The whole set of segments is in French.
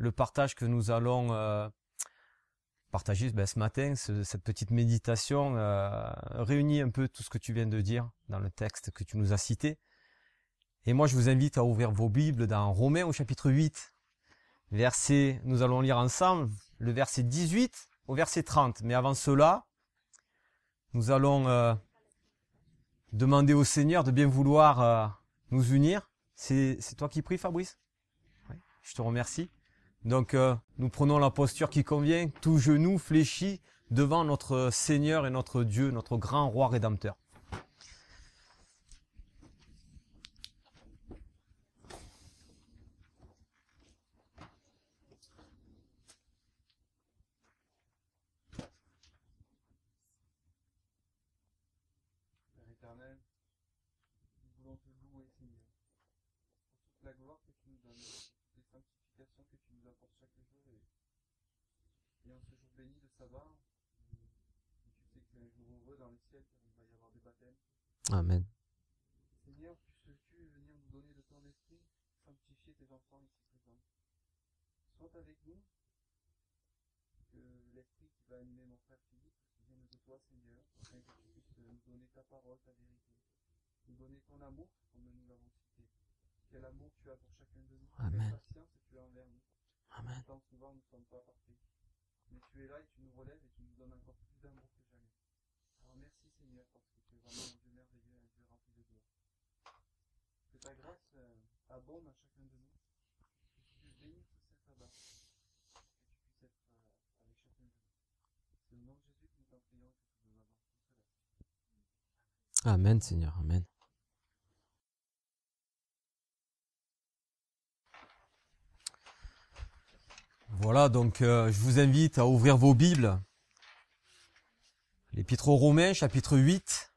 le partage que nous allons partager ce matin, cette petite méditation réunit un peu tout ce que tu viens de dire dans le texte que tu nous as cité. Et moi, je vous invite à ouvrir vos Bibles dans Romains au chapitre 8. Nous allons lire ensemble le verset 18 au verset 30. Mais avant cela, nous allons demander au Seigneur de bien vouloir nous unir. C'est toi qui pries, Fabrice? Oui, je te remercie. Donc, nous prenons la posture qui convient, tout genou fléchi devant notre Seigneur et notre Dieu, notre grand roi rédempteur. Père éternel, nous voulons te louer, Seigneur, pour toute la gloire que tu nous donnes, toutes les sanctifications que tu nous apportes chaque jour. Et en ce jour béni de sabbat, tu sais que c'est un jour heureux dans le ciel, car il va y avoir des baptêmes. Amen. Seigneur, puisses-tu venir nous donner de ton esprit, sanctifier tes enfants ici présents. Sois avec nous, que l'esprit qui va animer mon frère Philippe vienne de toi, Seigneur, afin que tu puisses nous donner ta parole, ta vérité. Nous donner ton amour, comme nous l'avons cité. Quel amour tu as pour chacun de nous. Amen. Quelle patience tu as envers nous. Amen. Tant souvent nous ne sommes pas parfaits. Mais tu es là et tu nous relèves et tu nous donnes encore plus d'amour que jamais. Alors merci Seigneur, parce que tu es vraiment un Dieu merveilleux, un Dieu rempli de gloire. Que ta grâce abonde à chacun de nous. Que tu puisses bénir ce sabbat. Que tu puisses être avec chacun de nous. C'est au nom de Jésus que nous t'en prions et que nous avons tout cela. Amen, Seigneur. Amen. Voilà, donc je vous invite à ouvrir vos Bibles. L'Épître aux Romains, chapitre 8.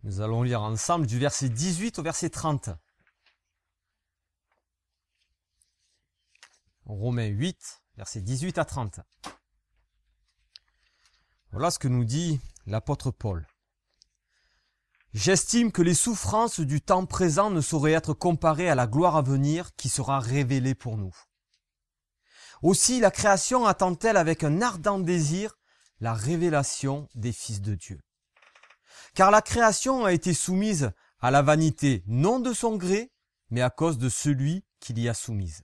Nous allons lire ensemble du verset 18 au verset 30. Romains 8, verset 18 à 30. Voilà ce que nous dit l'apôtre Paul. J'estime que les souffrances du temps présent ne sauraient être comparées à la gloire à venir qui sera révélée pour nous. Aussi la création attend-elle avec un ardent désir la révélation des fils de Dieu. Car la création a été soumise à la vanité, non de son gré, mais à cause de celui qui l'y a soumise.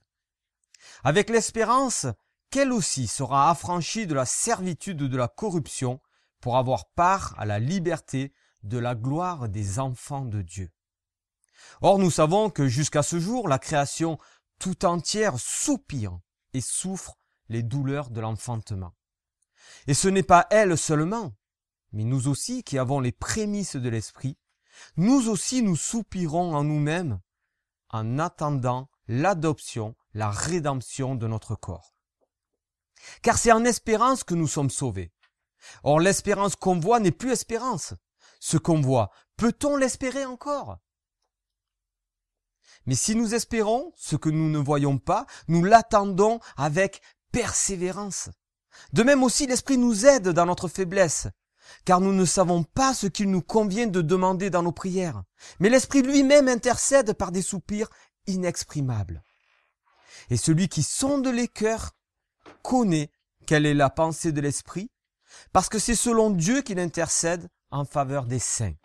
Avec l'espérance qu'elle aussi sera affranchie de la servitude de la corruption pour avoir part à la liberté de la gloire des enfants de Dieu. Or nous savons que jusqu'à ce jour, la création tout entière soupire et souffre les douleurs de l'enfantement. Et ce n'est pas elle seulement, mais nous aussi qui avons les prémices de l'esprit, nous aussi nous soupirons en nous-mêmes en attendant l'adoption, la rédemption de notre corps. Car c'est en espérance que nous sommes sauvés. Or l'espérance qu'on voit n'est plus espérance. Ce qu'on voit, peut-on l'espérer encore? Mais si nous espérons ce que nous ne voyons pas, nous l'attendons avec persévérance. De même aussi, l'Esprit nous aide dans notre faiblesse, car nous ne savons pas ce qu'il nous convient de demander dans nos prières. Mais l'Esprit lui-même intercède par des soupirs inexprimables. Et celui qui sonde les cœurs connaît quelle est la pensée de l'Esprit, parce que c'est selon Dieu qu'il intercède en faveur des saints.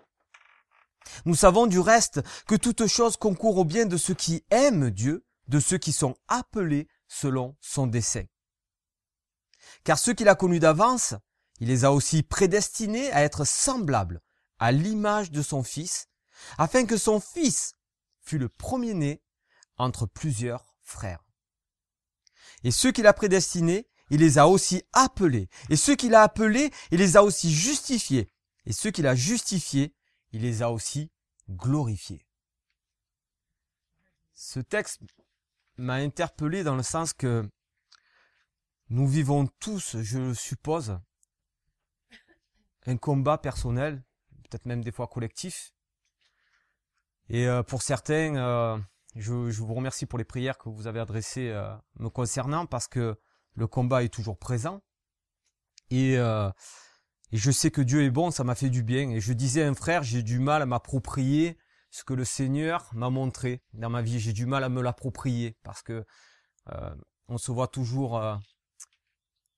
Nous savons du reste que toute chose concourt au bien de ceux qui aiment Dieu, de ceux qui sont appelés selon son dessein. Car ceux qu'il a connus d'avance, il les a aussi prédestinés à être semblables à l'image de son Fils, afin que son Fils fût le premier-né entre plusieurs frères. Et ceux qu'il a prédestinés, il les a aussi appelés. Et ceux qu'il a appelés, il les a aussi justifiés. Et ceux qu'il a justifiés, il les a aussi glorifiés. Ce texte m'a interpellé dans le sens que nous vivons tous, je le suppose, un combat personnel, peut-être même des fois collectif. Et pour certains, je vous remercie pour les prières que vous avez adressées me concernant, parce que le combat est toujours présent. Et je sais que Dieu est bon, ça m'a fait du bien. Et je disais à un frère, j'ai du mal à m'approprier ce que le Seigneur m'a montré dans ma vie. J'ai du mal à me l'approprier parce que on se voit toujours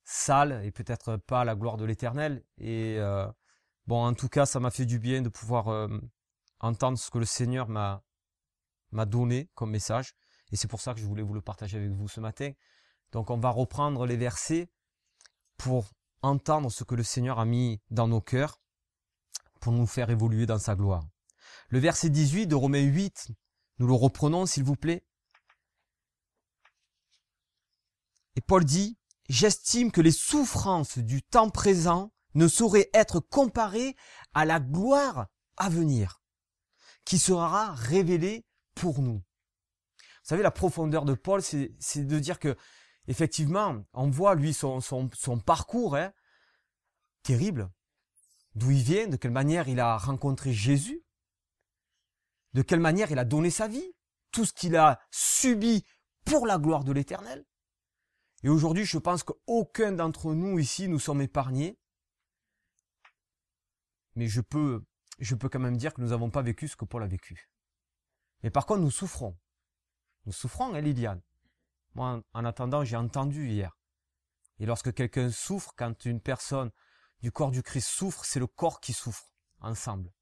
sale et peut-être pas à la gloire de l'Éternel. Et bon, en tout cas, ça m'a fait du bien de pouvoir entendre ce que le Seigneur m'a donné comme message. Et c'est pour ça que je voulais vous le partager avec vous ce matin. Donc on va reprendre les versets pour entendre ce que le Seigneur a mis dans nos cœurs pour nous faire évoluer dans sa gloire. Le verset 18 de Romains 8, nous le reprenons s'il vous plaît. Et Paul dit, « J'estime que les souffrances du temps présent ne sauraient être comparées à la gloire à venir, qui sera révélée pour nous. » Vous savez, la profondeur de Paul, c'est de dire que, effectivement, on voit lui son parcours terrible, d'où il vient, de quelle manière il a rencontré Jésus, de quelle manière il a donné sa vie, tout ce qu'il a subi pour la gloire de l'Éternel. Et aujourd'hui, je pense qu'aucun d'entre nous ici, nous sommes épargnés. Mais je peux quand même dire que nous n'avons pas vécu ce que Paul a vécu. Mais par contre, nous souffrons. Nous souffrons, Liliane. Moi, en attendant, j'ai entendu hier. Et lorsque quelqu'un souffre, quand une personne du corps du Christ souffre, c'est le corps qui souffre, ensemble.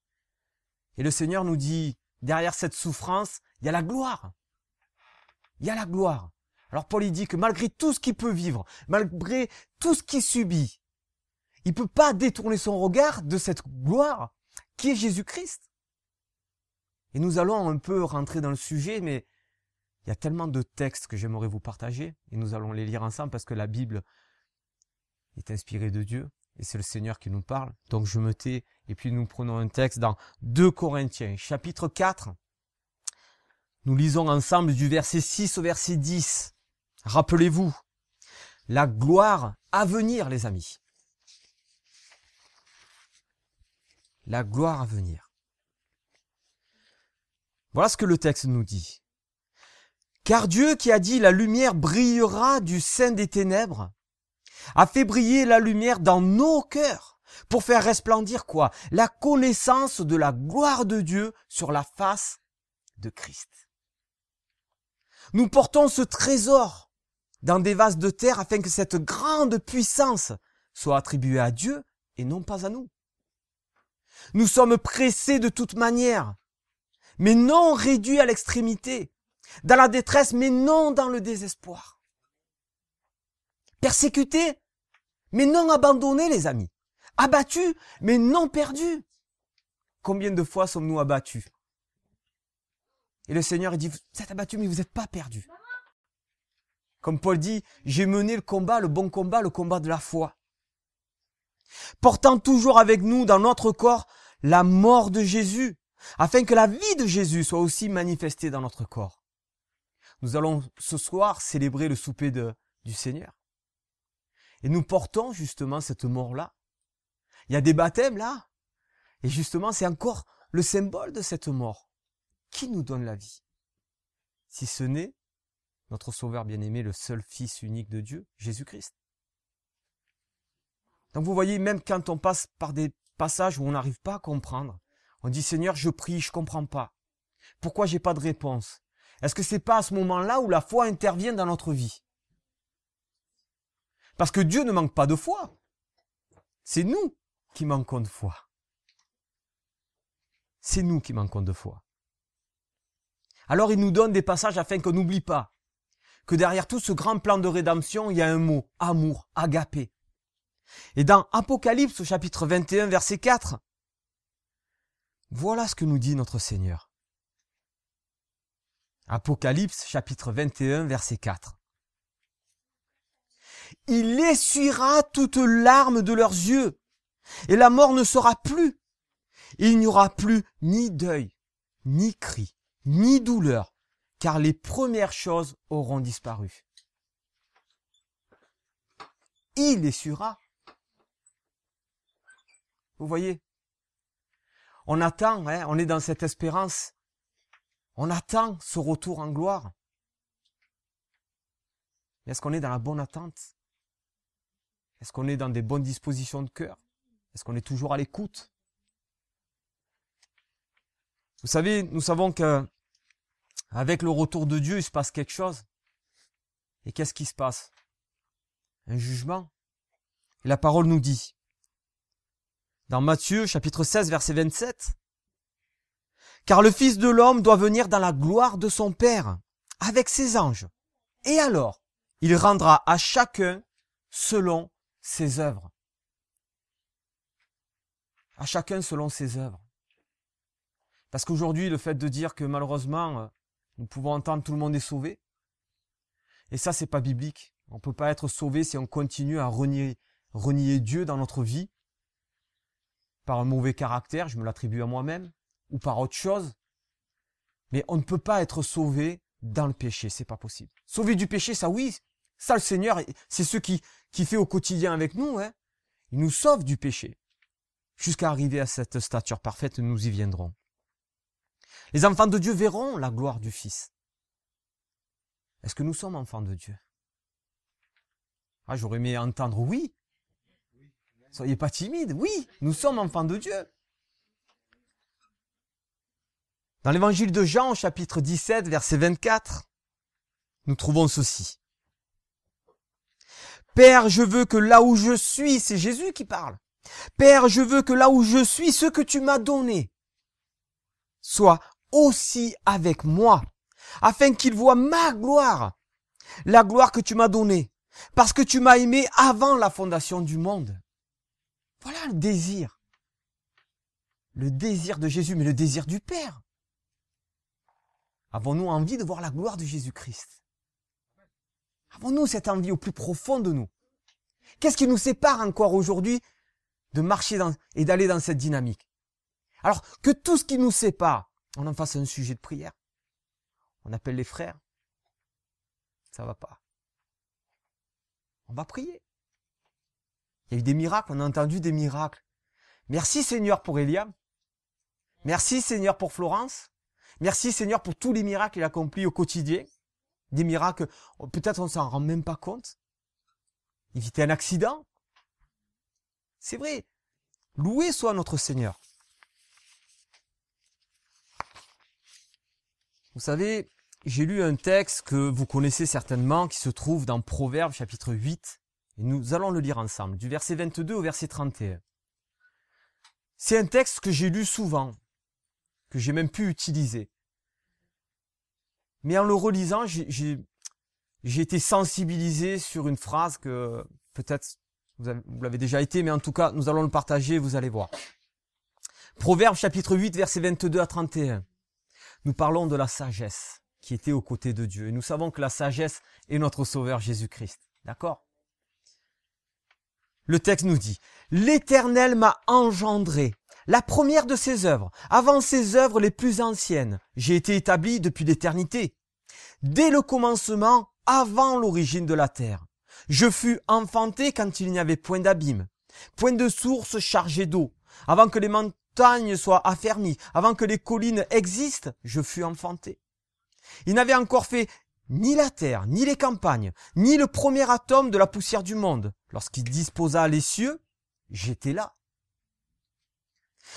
Et le Seigneur nous dit, derrière cette souffrance, il y a la gloire. Il y a la gloire. Alors Paul, il dit que malgré tout ce qu'il peut vivre, malgré tout ce qu'il subit, il ne peut pas détourner son regard de cette gloire qui est Jésus-Christ. Et nous allons un peu rentrer dans le sujet, mais il y a tellement de textes que j'aimerais vous partager, et nous allons les lire ensemble parce que la Bible est inspirée de Dieu, et c'est le Seigneur qui nous parle. Donc je me tais, et puis nous prenons un texte dans 2 Corinthiens, chapitre 4. Nous lisons ensemble du verset 6 au verset 10. Rappelez-vous, la gloire à venir, les amis. La gloire à venir. Voilà ce que le texte nous dit. Car Dieu qui a dit la lumière brillera du sein des ténèbres, a fait briller la lumière dans nos cœurs pour faire resplendir quoi? La connaissance de la gloire de Dieu sur la face de Christ. Nous portons ce trésor dans des vases de terre afin que cette grande puissance soit attribuée à Dieu et non pas à nous. Nous sommes pressés de toute manière, mais non réduits à l'extrémité. Dans la détresse, mais non dans le désespoir. Persécutés, mais non abandonnés, les amis. Abattus, mais non perdus. Combien de fois sommes-nous abattus? Et le Seigneur dit, vous êtes abattus, mais vous n'êtes pas perdus. Comme Paul dit, j'ai mené le combat, le bon combat, le combat de la foi. Portant toujours avec nous dans notre corps la mort de Jésus, afin que la vie de Jésus soit aussi manifestée dans notre corps. Nous allons ce soir célébrer le souper du Seigneur. Et nous portons justement cette mort-là. Il y a des baptêmes là. Et justement, c'est encore le symbole de cette mort. Qui nous donne la vie? Si ce n'est notre Sauveur bien-aimé, le seul Fils unique de Dieu, Jésus-Christ. Donc vous voyez, même quand on passe par des passages où on n'arrive pas à comprendre, on dit, Seigneur, je prie, je comprends pas. Pourquoi j'ai pas de réponse? Est-ce que c'est pas à ce moment-là où la foi intervient dans notre vie? Parce que Dieu ne manque pas de foi. C'est nous qui manquons de foi. C'est nous qui manquons de foi. Alors il nous donne des passages afin qu'on n'oublie pas que derrière tout ce grand plan de rédemption, il y a un mot, amour, agapé. Et dans Apocalypse au chapitre 21, verset 4, voilà ce que nous dit notre Seigneur. Apocalypse chapitre 21, verset 4. Il essuiera toutes larmes de leurs yeux, et la mort ne sera plus. Il n'y aura plus ni deuil, ni cri, ni douleur, car les premières choses auront disparu. Il essuiera. Vous voyez, on attend, on est dans cette espérance. On attend ce retour en gloire. Est-ce qu'on est dans la bonne attente? Est-ce qu'on est dans des bonnes dispositions de cœur? Est-ce qu'on est toujours à l'écoute? Vous savez, nous savons que avec le retour de Dieu, il se passe quelque chose. Et qu'est-ce qui se passe? Un jugement. Et la parole nous dit, dans Matthieu chapitre 16 verset 27, « Car le Fils de l'homme doit venir dans la gloire de son Père, avec ses anges. Et alors, il rendra à chacun selon ses œuvres. » À chacun selon ses œuvres. Parce qu'aujourd'hui, le fait de dire que malheureusement, nous pouvons entendre tout le monde est sauvé, et ça, c'est pas biblique. On ne peut pas être sauvé si on continue à renier Dieu dans notre vie, par un mauvais caractère, je me l'attribue à moi-même, ou par autre chose. Mais on ne peut pas être sauvé dans le péché, c'est pas possible. Sauvé du péché, ça oui, ça le Seigneur, c'est ce qui fait au quotidien avec nous, hein. Il nous sauve du péché. Jusqu'à arriver à cette stature parfaite, nous y viendrons. Les enfants de Dieu verront la gloire du Fils. Est-ce que nous sommes enfants de Dieu? Ah, j'aurais aimé entendre oui. Soyez pas timides. Oui, nous sommes enfants de Dieu. Dans l'évangile de Jean, chapitre 17, verset 24, nous trouvons ceci. Père, je veux que là où je suis, c'est Jésus qui parle. Père, je veux que là où je suis, ce que tu m'as donné, soit aussi avec moi, afin qu'il voie ma gloire, la gloire que tu m'as donnée, parce que tu m'as aimé avant la fondation du monde. Voilà le désir de Jésus, mais le désir du Père. Avons-nous envie de voir la gloire de Jésus-Christ? Avons-nous cette envie au plus profond de nous? Qu'est-ce qui nous sépare encore aujourd'hui de marcher et d'aller dans cette dynamique? Alors que tout ce qui nous sépare, on en fasse un sujet de prière. On appelle les frères. Ça va pas. On va prier. Il y a eu des miracles, on a entendu des miracles. Merci Seigneur pour Eliam. Merci Seigneur pour Florence. Merci Seigneur pour tous les miracles qu'il accomplit au quotidien. Des miracles, peut-être on s'en rend même pas compte. Éviter un accident. C'est vrai. Loué soit notre Seigneur. Vous savez, j'ai lu un texte que vous connaissez certainement, qui se trouve dans Proverbes chapitre 8. Et nous allons le lire ensemble, du verset 22 au verset 31. C'est un texte que j'ai lu souvent, que j'ai même pu utiliser. Mais en le relisant, j'ai été sensibilisé sur une phrase que peut-être vous l'avez déjà été, mais en tout cas, nous allons le partager, vous allez voir. Proverbes chapitre 8, verset 22 à 31. Nous parlons de la sagesse qui était aux côtés de Dieu. Et nous savons que la sagesse est notre Sauveur Jésus-Christ. D'accord ? Le texte nous dit, « L'Éternel m'a engendré, la première de ses œuvres, avant ses œuvres les plus anciennes. J'ai été établi depuis l'éternité, dès le commencement, avant l'origine de la terre. Je fus enfanté quand il n'y avait point d'abîme, point de source chargée d'eau. Avant que les montagnes soient affermies, avant que les collines existent, je fus enfanté. Il n'avait encore fait ni la terre, ni les campagnes, ni le premier atome de la poussière du monde. Lorsqu'il disposa les cieux, j'étais là.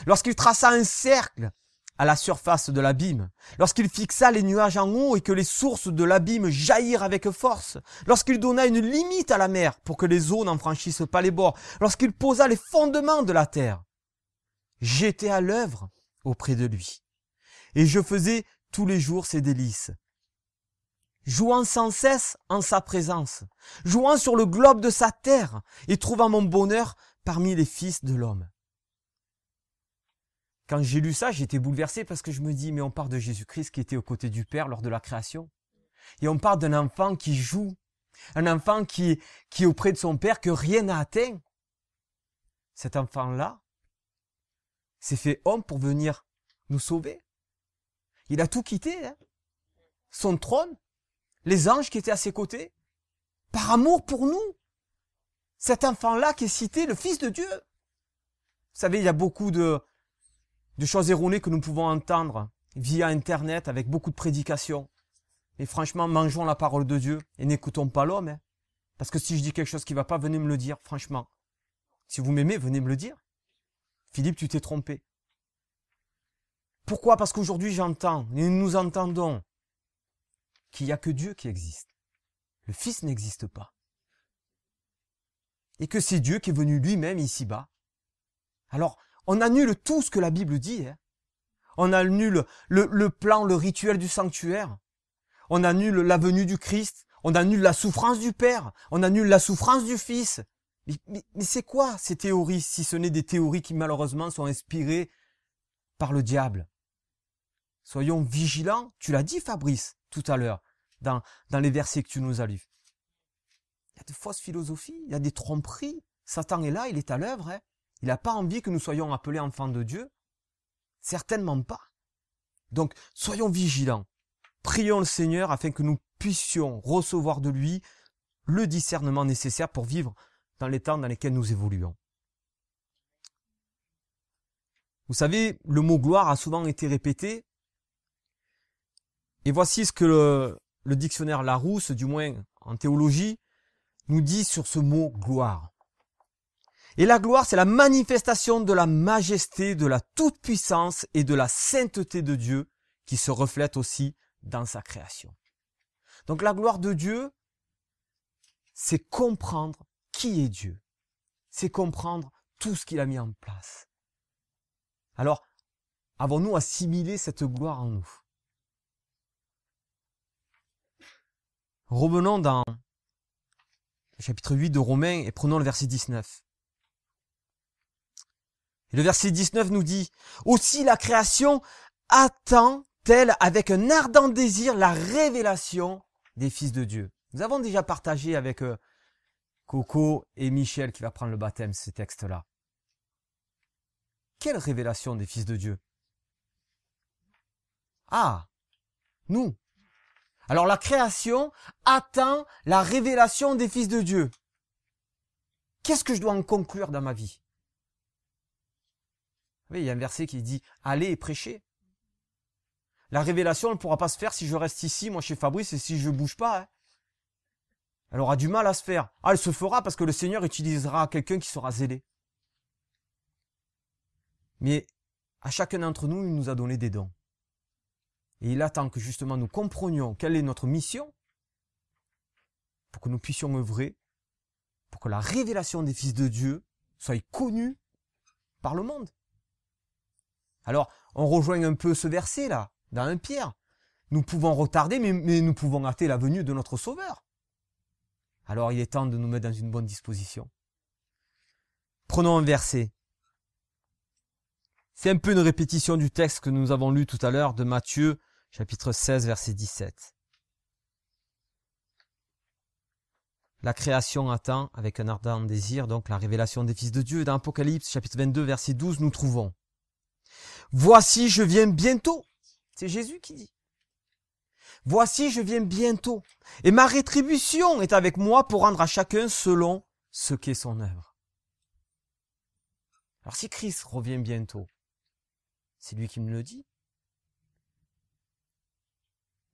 Lorsqu'il traça un cercle à la surface de l'abîme, lorsqu'il fixa les nuages en haut et que les sources de l'abîme jaillirent avec force, lorsqu'il donna une limite à la mer pour que les eaux n'en franchissent pas les bords, lorsqu'il posa les fondements de la terre, j'étais à l'œuvre auprès de lui. Et je faisais tous les jours ses délices, jouant sans cesse en sa présence, jouant sur le globe de sa terre et trouvant mon bonheur parmi les fils de l'homme. Quand j'ai lu ça, j'ai été bouleversé parce que je me dis, mais on parle de Jésus-Christ qui était aux côtés du Père lors de la création. Et on parle d'un enfant qui joue, un enfant qui est auprès de son Père, que rien n'a atteint. Cet enfant-là s'est fait homme pour venir nous sauver. Il a tout quitté, hein. Son trône, les anges qui étaient à ses côtés, par amour pour nous. Cet enfant-là qui est cité, le Fils de Dieu. Vous savez, il y a beaucoup de choses erronées que nous pouvons entendre via Internet avec beaucoup de prédications. Et franchement, mangeons la parole de Dieu et n'écoutons pas l'homme. Hein. Parce que si je dis quelque chose qui ne va pas, venez me le dire, franchement. Si vous m'aimez, venez me le dire. Philippe, tu t'es trompé. Pourquoi? Parce qu'aujourd'hui, j'entends, et nous entendons qu'il n'y a que Dieu qui existe. le Fils n'existe pas. Et que c'est Dieu qui est venu lui-même ici-bas. Alors, on annule tout ce que la Bible dit. Hein. On annule le plan, le rituel du sanctuaire. On annule la venue du Christ. On annule la souffrance du Père. On annule la souffrance du Fils. Mais c'est quoi ces théories, si ce n'est des théories qui malheureusement sont inspirées par le diable? Soyons vigilants. Tu l'as dit, Fabrice, tout à l'heure, dans les versets que tu nous as lus. Il y a de fausses philosophies, il y a des tromperies. Satan est là, il est à l'œuvre. Hein. Il n'a pas envie que nous soyons appelés enfants de Dieu. Certainement pas. Donc, soyons vigilants. Prions le Seigneur afin que nous puissions recevoir de lui le discernement nécessaire pour vivre dans les temps dans lesquels nous évoluons. Vous savez, le mot gloire a souvent été répété. Et voici ce que le dictionnaire Larousse, du moins en théologie, nous dit sur ce mot gloire. Et la gloire, c'est la manifestation de la majesté, de la toute-puissance et de la sainteté de Dieu qui se reflète aussi dans sa création. Donc la gloire de Dieu, c'est comprendre qui est Dieu. C'est comprendre tout ce qu'il a mis en place. Alors, avons-nous assimilé cette gloire en nous? Revenons dans le chapitre 8 de Romains et prenons le verset 19. Et le verset 19 nous dit « Aussi la création attend-elle avec un ardent désir la révélation des fils de Dieu. » Nous avons déjà partagé avec Coco et Michel qui va prendre le baptême ces textes-là. Quelle révélation des fils de Dieu? Ah, nous. Alors la création attend la révélation des fils de Dieu. Qu'est-ce que je dois en conclure dans ma vie? Oui, il y a un verset qui dit « Allez et prêchez ». La révélation ne pourra pas se faire si je reste ici, moi chez Fabrice, et si je ne bouge pas. Hein. Elle aura du mal à se faire. Ah, elle se fera parce que le Seigneur utilisera quelqu'un qui sera zélé. Mais à chacun d'entre nous, il nous a donné des dons. Et il attend que justement nous comprenions quelle est notre mission pour que nous puissions œuvrer, pour que la révélation des fils de Dieu soit connue par le monde. Alors, on rejoint un peu ce verset-là, dans 1 Pierre. Nous pouvons retarder, mais nous pouvons hâter la venue de notre Sauveur. Alors, il est temps de nous mettre dans une bonne disposition. Prenons un verset. C'est un peu une répétition du texte que nous avons lu tout à l'heure de Matthieu, chapitre 16, verset 17. La création attend avec un ardent désir, donc la révélation des fils de Dieu. Dans Apocalypse, chapitre 22, verset 12, nous trouvons « Voici, je viens bientôt ». C'est Jésus qui dit. « Voici, je viens bientôt, et ma rétribution est avec moi pour rendre à chacun selon ce qu'est son œuvre. » Alors si Christ revient bientôt, c'est lui qui me le dit.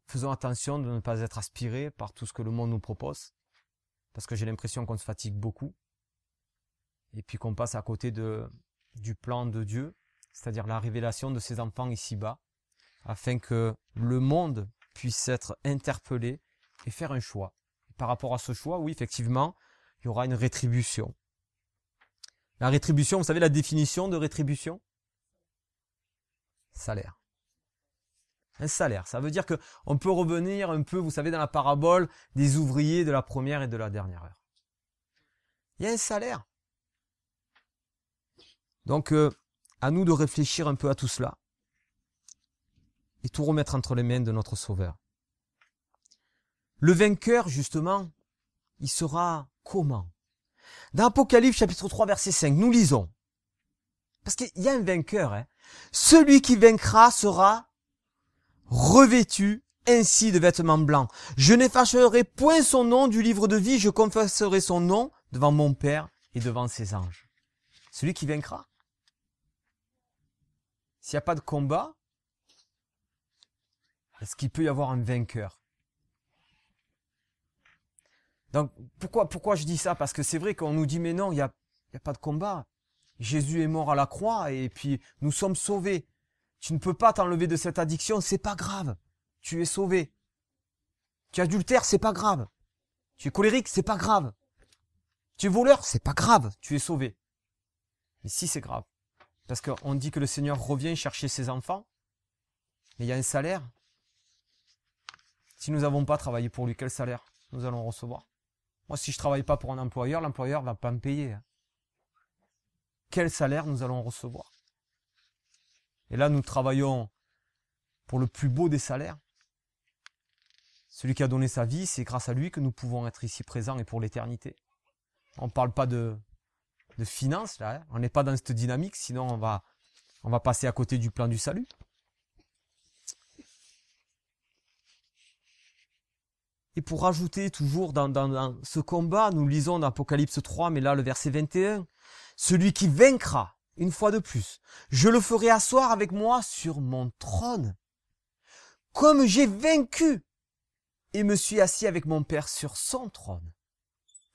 Faisons attention de ne pas être aspirés par tout ce que le monde nous propose, parce que j'ai l'impression qu'on se fatigue beaucoup, et puis qu'on passe à côté du plan de Dieu, c'est-à-dire la révélation de ses enfants ici-bas, afin que le monde puisse être interpellé et faire un choix. Et par rapport à ce choix, oui, effectivement, il y aura une rétribution. La rétribution, vous savez la définition de rétribution? Salaire. Un salaire, ça veut dire que on peut revenir un peu, vous savez, dans la parabole des ouvriers de la première et de la dernière heure. Il y a un salaire. Donc, à nous de réfléchir un peu à tout cela et tout remettre entre les mains de notre Sauveur. Le vainqueur, justement, il sera comment? Dans Apocalypse, chapitre 3, verset 5, nous lisons. Parce qu'il y a un vainqueur. Hein. Celui qui vaincra sera revêtu ainsi de vêtements blancs. Je n'effacerai point son nom du livre de vie, je confesserai son nom devant mon Père et devant ses anges. Celui qui vaincra. S'il n'y a pas de combat, est-ce qu'il peut y avoir un vainqueur? Donc, pourquoi je dis ça? Parce que c'est vrai qu'on nous dit, mais non, il n'y a pas de combat. Jésus est mort à la croix et puis nous sommes sauvés. Tu ne peux pas t'enlever de cette addiction, c'est pas grave. Tu es sauvé. Tu adultères, c'est pas grave. Tu es colérique, c'est pas grave. Tu es voleur, c'est pas grave, tu es sauvé. Mais si, c'est grave. Parce qu'on dit que le Seigneur revient chercher ses enfants, mais il y a un salaire. Si nous n'avons pas travaillé pour lui, quel salaire nous allons recevoir? Moi, si je ne travaille pas pour un employeur, l'employeur ne va pas me payer. Quel salaire nous allons recevoir? Et là, nous travaillons pour le plus beau des salaires. Celui qui a donné sa vie, c'est grâce à lui que nous pouvons être ici présents et pour l'éternité. On ne parle pas de finances, là. Hein. On n'est pas dans cette dynamique, sinon on va passer à côté du plan du salut. Et pour rajouter toujours dans ce combat, nous lisons dans Apocalypse 3, mais là le verset 21, « Celui qui vaincra, une fois de plus, je le ferai asseoir avec moi sur mon trône, comme j'ai vaincu et me suis assis avec mon Père sur son trône. »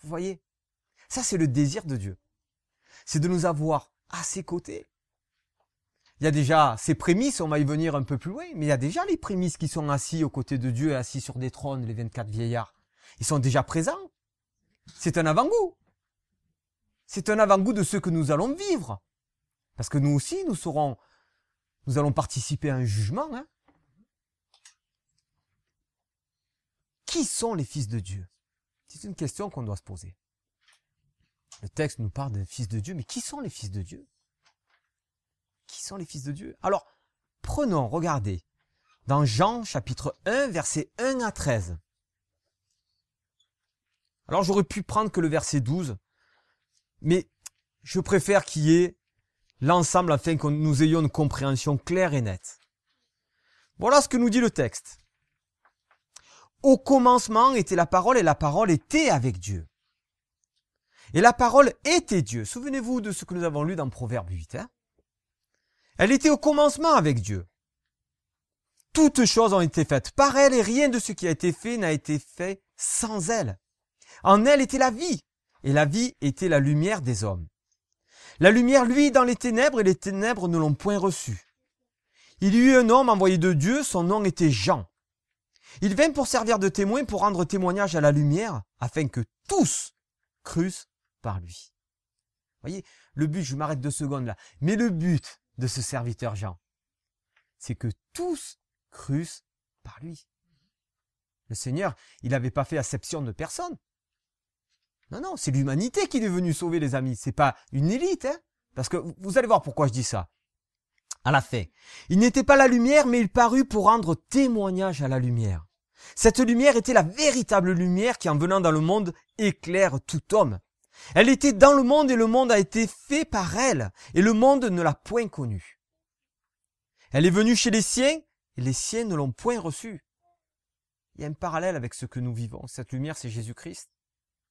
Vous voyez, ça c'est le désir de Dieu. C'est de nous avoir à ses côtés. Il y a déjà ces prémices, on va y venir un peu plus loin, mais il y a déjà les prémices qui sont assis aux côtés de Dieu, assis sur des trônes, les 24 vieillards. Ils sont déjà présents. C'est un avant-goût. C'est un avant-goût de ce que nous allons vivre. Parce que nous aussi, nous allons participer à un jugement. Hein. Qui sont les fils de Dieu? C'est une question qu'on doit se poser. Le texte nous parle des fils de Dieu, mais qui sont les fils de Dieu? Qui sont les fils de Dieu? Alors, prenons, regardez, dans Jean chapitre 1, versets 1 à 13. Alors, j'aurais pu prendre que le verset 12, mais je préfère qu'il y ait l'ensemble afin que nous ayons une compréhension claire et nette. Voilà ce que nous dit le texte. Au commencement était la parole et la parole était avec Dieu. Et la parole était Dieu. Souvenez-vous de ce que nous avons lu dans Proverbe 8. Hein? Elle était au commencement avec Dieu. Toutes choses ont été faites par elle et rien de ce qui a été fait n'a été fait sans elle. En elle était la vie et la vie était la lumière des hommes. La lumière luit dans les ténèbres et les ténèbres ne l'ont point reçue. Il y eut un homme envoyé de Dieu, son nom était Jean. Il vint pour servir de témoin, pour rendre témoignage à la lumière, afin que tous crussent par lui. Vous voyez, le but, je m'arrête 2 secondes là, mais le but de ce serviteur Jean, c'est que tous crussent par lui. Le Seigneur, il n'avait pas fait acception de personne. Non, non, c'est l'humanité qui est venue sauver, les amis. C'est pas une élite, hein. Parce que vous allez voir pourquoi je dis ça. À la fin, il n'était pas la lumière, mais il parut pour rendre témoignage à la lumière. Cette lumière était la véritable lumière qui, en venant dans le monde, éclaire tout homme. Elle était dans le monde et le monde a été fait par elle, et le monde ne l'a point connue. Elle est venue chez les siens, et les siens ne l'ont point reçue. Il y a un parallèle avec ce que nous vivons. Cette lumière, c'est Jésus-Christ.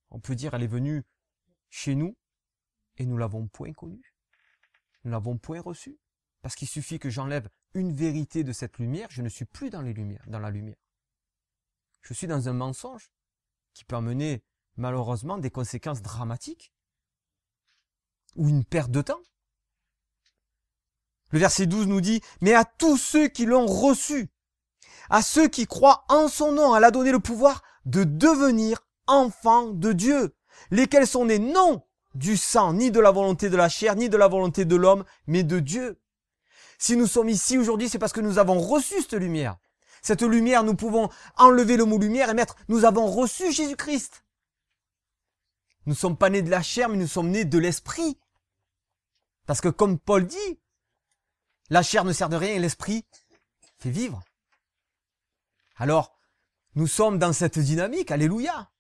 On peut dire, elle est venue chez nous, et nous l'avons point connue. Nous l'avons point reçue. Parce qu'il suffit que j'enlève une vérité de cette lumière, je ne suis plus dans la lumière. Je suis dans un mensonge qui peut amener malheureusement des conséquences dramatiques ou une perte de temps. Le verset 12 nous dit « Mais à tous ceux qui l'ont reçu, à ceux qui croient en son nom, elle a donné le pouvoir de devenir enfants de Dieu, lesquels sont nés non du sang, ni de la volonté de la chair, ni de la volonté de l'homme, mais de Dieu. » Si nous sommes ici aujourd'hui, c'est parce que nous avons reçu cette lumière. Cette lumière, nous pouvons enlever le mot lumière et mettre « Nous avons reçu Jésus-Christ ». Nous ne sommes pas nés de la chair, mais nous sommes nés de l'esprit. Parce que comme Paul dit, la chair ne sert de rien et l'esprit fait vivre. Alors, nous sommes dans cette dynamique, alléluia.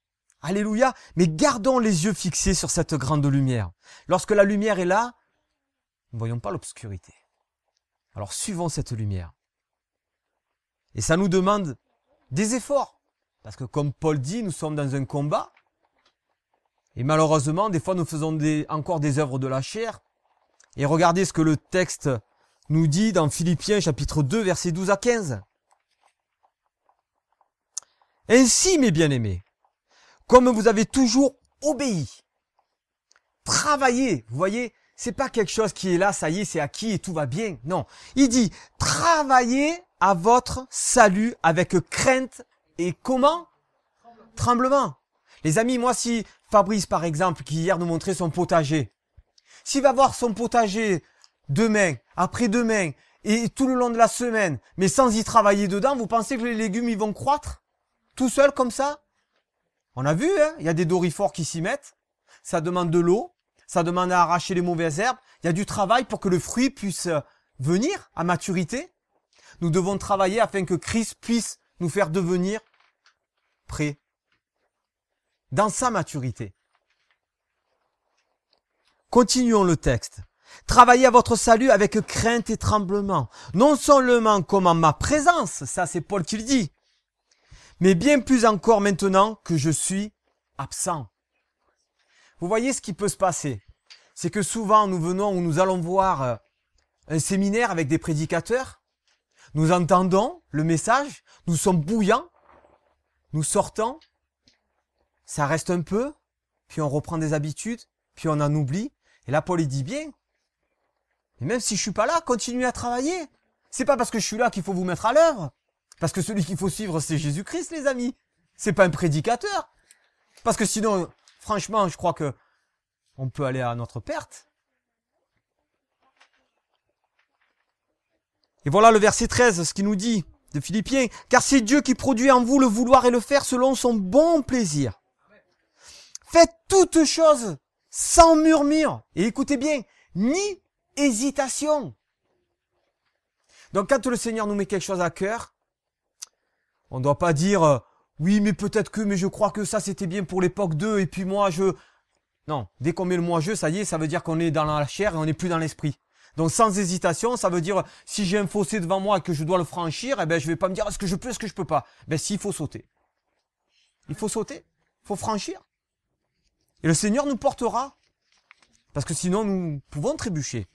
Alléluia, mais gardons les yeux fixés sur cette grande lumière. Lorsque la lumière est là, ne voyons pas l'obscurité. Alors suivons cette lumière. Et ça nous demande des efforts. Parce que comme Paul dit, nous sommes dans un combat. Et malheureusement, des fois, nous faisons encore des œuvres de la chair. Et regardez ce que le texte nous dit dans Philippiens chapitre 2, versets 12 à 15. « Ainsi, mes bien-aimés, comme vous avez toujours obéi, travaillez. » Vous voyez, c'est pas quelque chose qui est là, ça y est, c'est acquis et tout va bien. Non, il dit « Travaillez à votre salut avec crainte et comment ? Tremblement. » Les amis, moi, si Fabrice, par exemple, qui hier nous montrait son potager, s'il va voir son potager demain, après-demain, et tout le long de la semaine, mais sans y travailler dedans, vous pensez que les légumes, ils vont croître tout seuls comme ça? On a vu, hein, il y a des dorifores qui s'y mettent. Ça demande de l'eau, ça demande à arracher les mauvaises herbes. Il y a du travail pour que le fruit puisse venir à maturité. Nous devons travailler afin que Christ puisse nous faire devenir prêts dans sa maturité. Continuons le texte. Travaillez à votre salut avec crainte et tremblement, non seulement comme en ma présence, ça c'est Paul qui le dit, mais bien plus encore maintenant que je suis absent. Vous voyez ce qui peut se passer, c'est que souvent nous venons ou nous allons voir un séminaire avec des prédicateurs, nous entendons le message, nous sommes bouillants, nous sortons, ça reste un peu, puis on reprend des habitudes, puis on en oublie, et là Paul il dit bien, et même si je suis pas là, continuez à travailler. C'est pas parce que je suis là qu'il faut vous mettre à l'œuvre. Parce que celui qu'il faut suivre, c'est Jésus-Christ, les amis. C'est pas un prédicateur. Parce que sinon, franchement, je crois que on peut aller à notre perte. Et voilà le verset 13, ce qu'il nous dit de Philippiens. Car c'est Dieu qui produit en vous le vouloir et le faire selon son bon plaisir. Faites toutes choses sans murmure. Et écoutez bien, ni hésitation. Donc quand le Seigneur nous met quelque chose à cœur, on ne doit pas dire oui mais peut-être que, mais je crois que ça c'était bien pour l'époque 2 et puis moi je... Non, dès qu'on met le moi-je, ça y est, ça veut dire qu'on est dans la chair et on n'est plus dans l'esprit. Donc sans hésitation, ça veut dire si j'ai un fossé devant moi et que je dois le franchir, eh ben je vais pas me dire est-ce que je peux, est-ce que je peux pas. Ben s'il faut sauter. Il faut sauter, il faut franchir. Et le Seigneur nous portera. Parce que sinon nous pouvons trébucher.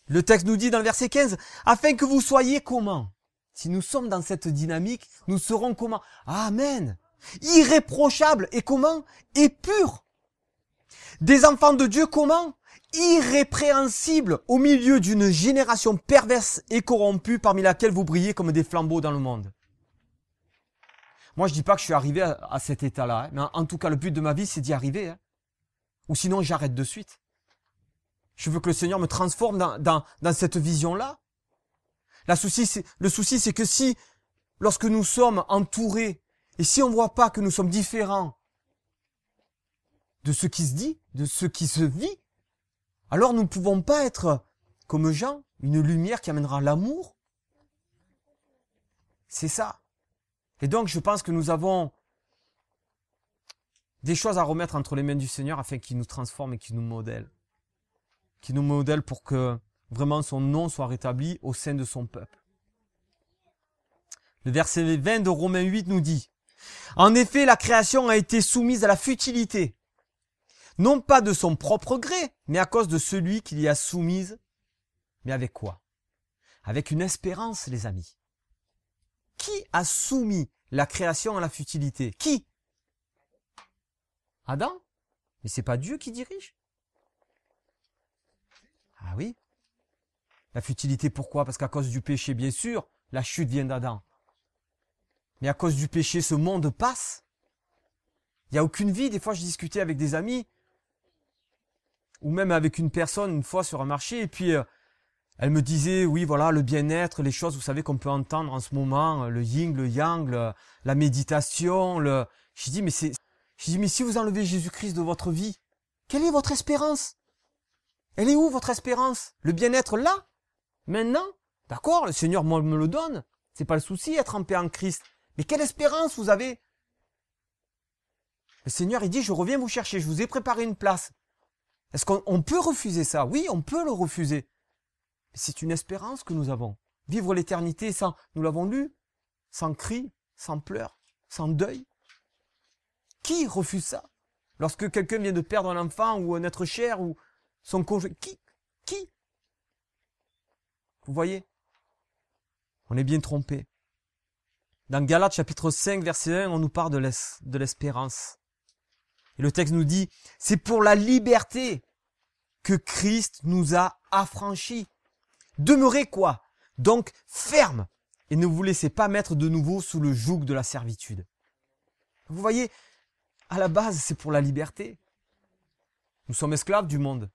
Le texte nous dit dans le verset 15, afin que vous soyez comment? Si nous sommes dans cette dynamique, nous serons comment? Amen. Irréprochables et comment? Et purs. Des enfants de Dieu comment? Irrépréhensibles au milieu d'une génération perverse et corrompue parmi laquelle vous brillez comme des flambeaux dans le monde. Moi je dis pas que je suis arrivé à cet état-là, hein, mais en tout cas le but de ma vie c'est d'y arriver. Hein. Ou sinon j'arrête de suite. Je veux que le Seigneur me transforme dans cette vision-là. Le souci, c'est que si, lorsque nous sommes entourés, et si on ne voit pas que nous sommes différents de ce qui se dit, de ce qui se vit, alors nous ne pouvons pas être, comme Jean, une lumière qui amènera l'amour. C'est ça. Et donc, je pense que nous avons des choses à remettre entre les mains du Seigneur afin qu'il nous transforme et qu'il nous modèle. Qui nous modèle pour que vraiment son nom soit rétabli au sein de son peuple. Le verset 20 de Romains 8 nous dit, « En effet, la création a été soumise à la futilité, non pas de son propre gré, mais à cause de celui qui l'y a soumise. » Mais avec quoi? Avec une espérance, les amis. Qui a soumis la création à la futilité? Qui? Adam? Mais c'est pas Dieu qui dirige? Ah oui. La futilité, pourquoi? Parce qu'à cause du péché, bien sûr, la chute vient d'Adam. Mais à cause du péché, ce monde passe. Il n'y a aucune vie. Des fois, je discutais avec des amis, ou même avec une personne, une fois sur un marché, et puis elle me disait, oui, voilà, le bien-être, les choses, vous savez, qu'on peut entendre en ce moment, le yin, le yang, la méditation, Je dis, mais si vous enlevez Jésus-Christ de votre vie, quelle est votre espérance? Elle est où votre espérance? Le bien-être là? Maintenant? D'accord, le Seigneur me le donne. C'est pas le souci, être en paix en Christ. Mais quelle espérance vous avez? Le Seigneur, il dit, je reviens vous chercher, je vous ai préparé une place. Est-ce qu'on peut refuser ça? Oui, on peut le refuser. Mais c'est une espérance que nous avons. Vivre l'éternité sans, nous l'avons lu, sans cri, sans pleurs, sans deuil. Qui refuse ça? Lorsque quelqu'un vient de perdre un enfant ou un être cher ou son conjoint, qui? Vous voyez? On est bien trompé. Dans Galates chapitre 5 verset 1, on nous parle de l'espérance. Et le texte nous dit, c'est pour la liberté que Christ nous a affranchis. Demeurez quoi? Donc ferme et ne vous laissez pas mettre de nouveau sous le joug de la servitude. Vous voyez, à la base, c'est pour la liberté. Nous sommes esclaves du monde.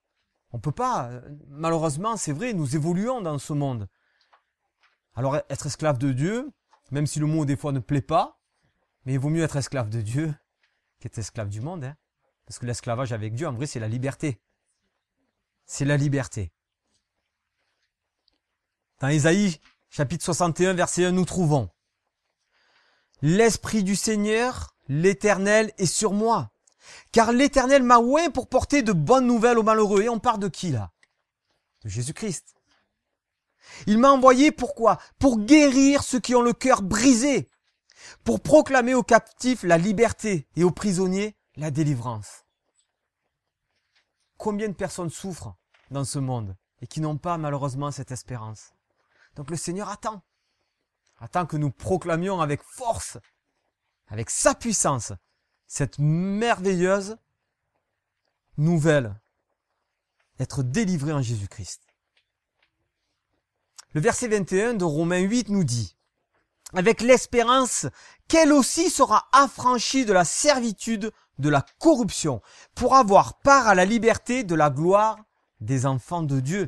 On ne peut pas, malheureusement, c'est vrai, nous évoluons dans ce monde. Alors être esclave de Dieu, même si le mot des fois ne plaît pas, mais il vaut mieux être esclave de Dieu qu'être esclave du monde. Hein. Parce que l'esclavage avec Dieu, en vrai, c'est la liberté. C'est la liberté. Dans Ésaïe, chapitre 61, verset 1, nous trouvons « L'Esprit du Seigneur, l'Éternel, est sur moi. Car l'Éternel m'a oint pour porter de bonnes nouvelles aux malheureux. » Et on parle de qui là? De Jésus-Christ. Il m'a envoyé pourquoi? Pour guérir ceux qui ont le cœur brisé. Pour proclamer aux captifs la liberté et aux prisonniers la délivrance. Combien de personnes souffrent dans ce monde et qui n'ont pas malheureusement cette espérance? Donc le Seigneur attend. Attend que nous proclamions avec force, avec sa puissance, cette merveilleuse nouvelle, être délivré en Jésus-Christ. Le verset 21 de Romains 8 nous dit « Avec l'espérance qu'elle aussi sera affranchie de la servitude de la corruption, pour avoir part à la liberté de la gloire des enfants de Dieu. »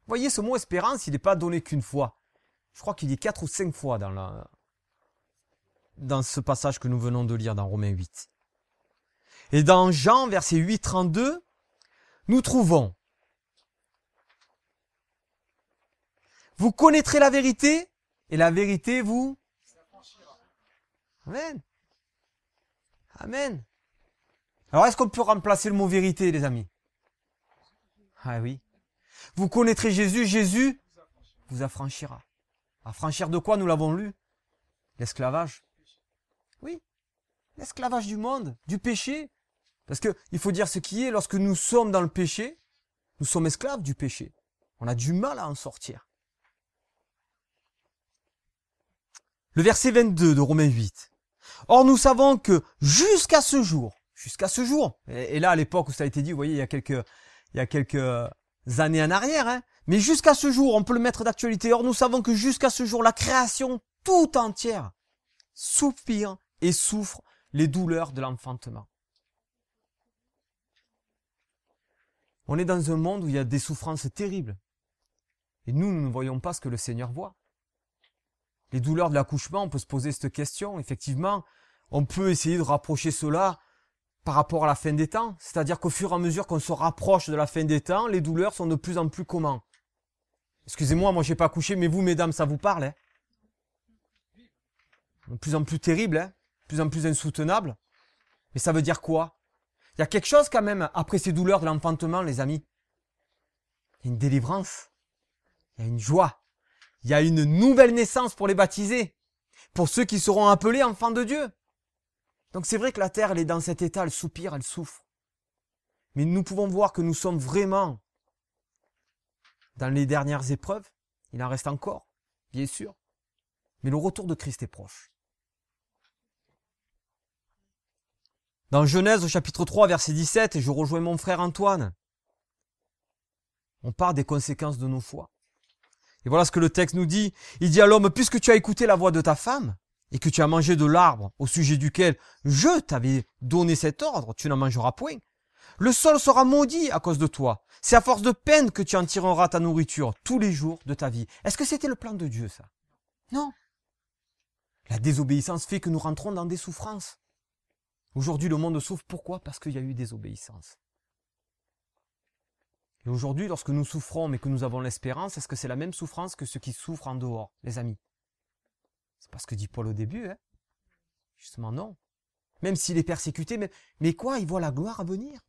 Vous voyez, ce mot espérance, il n'est pas donné qu'une fois. Je crois qu'il y est 4 ou 5 fois dans ce passage que nous venons de lire dans Romains 8. Et dans Jean, verset 8, 32, nous trouvons « Vous connaîtrez la vérité, et la vérité vous... » Amen. Amen. Alors, est-ce qu'on peut remplacer le mot vérité, les amis? Ah oui. Vous connaîtrez Jésus, Jésus vous affranchira. Affranchir de quoi, nous l'avons lu? L'esclavage. Oui. L'esclavage du monde, du péché. Parce que il faut dire ce qui est, lorsque nous sommes dans le péché, nous sommes esclaves du péché. On a du mal à en sortir. Le verset 22 de Romains 8. Or, nous savons que jusqu'à ce jour, et là, à l'époque où ça a été dit, vous voyez, il y a quelques années en arrière, hein, mais jusqu'à ce jour, on peut le mettre d'actualité. Or, nous savons que jusqu'à ce jour, la création tout entière soupire et souffre les douleurs de l'enfantement. On est dans un monde où il y a des souffrances terribles. Et nous ne voyons pas ce que le Seigneur voit. Les douleurs de l'accouchement, on peut se poser cette question. Effectivement, on peut essayer de rapprocher cela par rapport à la fin des temps. C'est-à-dire qu'au fur et à mesure qu'on se rapproche de la fin des temps, les douleurs sont de plus en plus comment? Excusez-moi, moi j'ai pas accouché, mais vous, mesdames, ça vous parle, hein? De plus en plus terrible, hein? De plus en plus insoutenable. Mais ça veut dire quoi? Il y a quelque chose quand même, après ces douleurs de l'enfantement, les amis. Il y a une délivrance. Il y a une joie. Il y a une nouvelle naissance pour les baptisés. Pour ceux qui seront appelés enfants de Dieu. Donc c'est vrai que la terre, elle est dans cet état, elle soupire, elle souffre. Mais nous pouvons voir que nous sommes vraiment dans les dernières épreuves. Il en reste encore, bien sûr. Mais le retour de Christ est proche. Dans Genèse au chapitre 3, verset 17, et je rejoins mon frère Antoine, on parle des conséquences de nos foi. Et voilà ce que le texte nous dit. Il dit à l'homme, puisque tu as écouté la voix de ta femme, et que tu as mangé de l'arbre au sujet duquel je t'avais donné cet ordre, tu n'en mangeras point. Le sol sera maudit à cause de toi. C'est à force de peine que tu en tireras ta nourriture tous les jours de ta vie. Est-ce que c'était le plan de Dieu, ça? Non. La désobéissance fait que nous rentrons dans des souffrances. Aujourd'hui, le monde souffre. Pourquoi? Parce qu'il y a eu désobéissance. Et aujourd'hui, lorsque nous souffrons, mais que nous avons l'espérance, est-ce que c'est la même souffrance que ceux qui souffrent en dehors, les amis? C'est pas ce que dit Paul au début, hein? Justement, non. Même s'il est persécuté, mais quoi? Il voit la gloire à venir.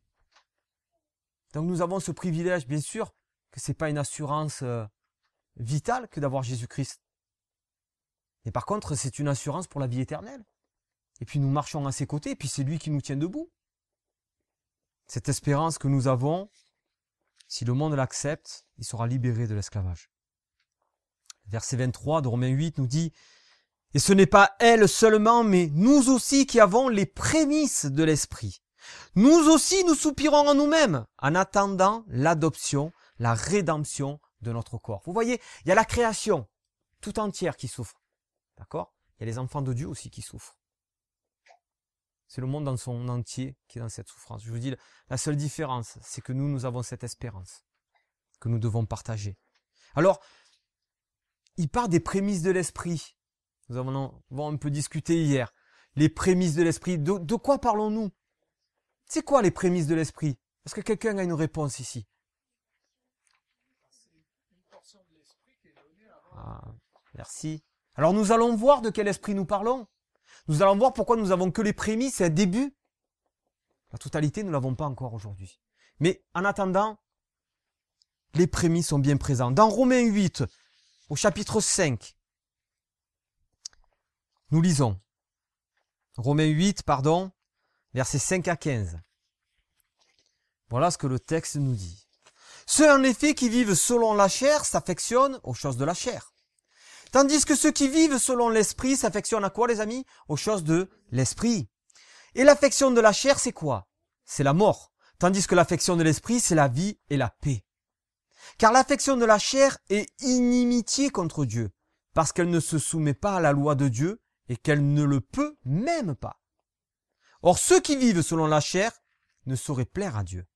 Donc nous avons ce privilège, bien sûr, que c'est pas une assurance vitale que d'avoir Jésus-Christ. Mais par contre, c'est une assurance pour la vie éternelle. Et puis nous marchons à ses côtés, et puis c'est lui qui nous tient debout. Cette espérance que nous avons, si le monde l'accepte, il sera libéré de l'esclavage. Verset 23 de Romains 8 nous dit « Et ce n'est pas elle seulement, mais nous aussi qui avons les prémices de l'Esprit. Nous aussi nous soupirons en nous-mêmes, en attendant l'adoption, la rédemption de notre corps. » Vous voyez, il y a la création tout entière qui souffre. D'accord? Il y a les enfants de Dieu aussi qui souffrent. C'est le monde dans son entier qui est dans cette souffrance. Je vous dis, la seule différence, c'est que nous avons cette espérance que nous devons partager. Alors, il part des prémices de l'esprit. Nous avons un peu discuté hier. Les prémices de l'esprit. De quoi parlons-nous? C'est quoi les prémices de l'esprit? Est-ce que quelqu'un a une réponse ici? Ah, merci. Alors nous allons voir de quel esprit nous parlons. Nous allons voir pourquoi nous avons que les prémices et un début. La totalité, nous ne l'avons pas encore aujourd'hui. Mais en attendant, les prémices sont bien présents. Dans Romains 8, au chapitre 5, nous lisons. Romains 8, versets 5 à 15. Voilà ce que le texte nous dit. Ceux en effet qui vivent selon la chair s'affectionnent aux choses de la chair. Tandis que ceux qui vivent selon l'esprit s'affectionnent à quoi, les amis? Aux choses de l'esprit. Et l'affection de la chair, c'est quoi? C'est la mort. Tandis que l'affection de l'esprit, c'est la vie et la paix. Car l'affection de la chair est inimitié contre Dieu, parce qu'elle ne se soumet pas à la loi de Dieu et qu'elle ne le peut même pas. Or, ceux qui vivent selon la chair ne sauraient plaire à Dieu.